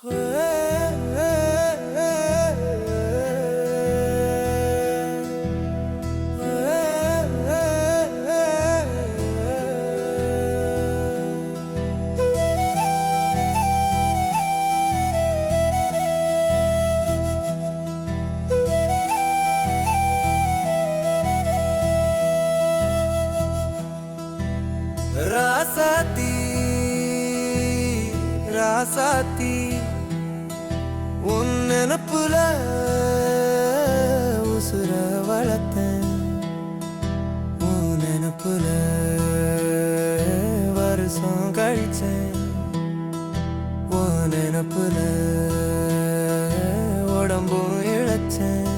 ராசாத்தி ராசாத்தி உன் நினப்புல உசுர வளர்த்தேன். உன் நினப்புல வருஷம் கழிச்சேன். உன் நினப்புல உடம்பும் இழைச்சேன்.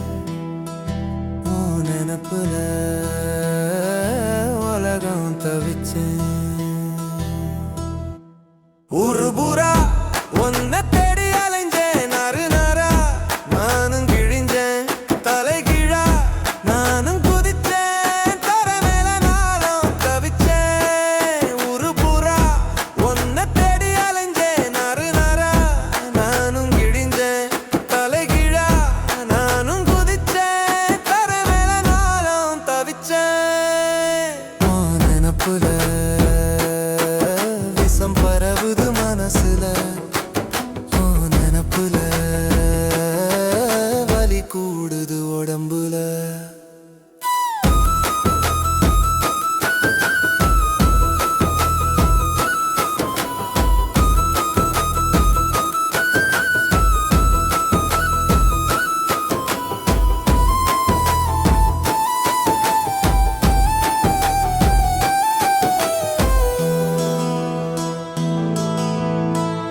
உன் நினப்புல உலகம் தவிச்சேன். ஒரு புறா ஒன்ன தேடி அலைஞ்சேன். நறு நரா நானும் கிழிஞ்சேன். தலை கீழா நானும் குதிச்சேன். தர மேல நானும் தவிச்சேன். ஒரு புறா ஒன்ன தேடி அலைஞ்சேன். நறு நரா நானும் கிழிஞ்சேன். தலை கீழா நானும் குதிச்சேன். தர மேல நானும் தவிச்சேன். நினப்புல விஷம் பரவுது மனசுல. நினப்புல வலி கூடுது உடம்புல.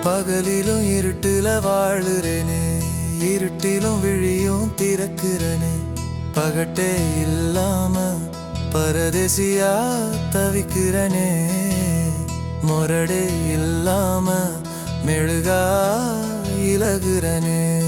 பகலிலும் இருட்டுல வாழுறேனே. இருட்டிலும் விழியும் திறக்கிறனே. பகட்டே இல்லாம பரதேசியா தவிக்கிறனே. முரடே இல்லாம மெழுகா இலகுறனே.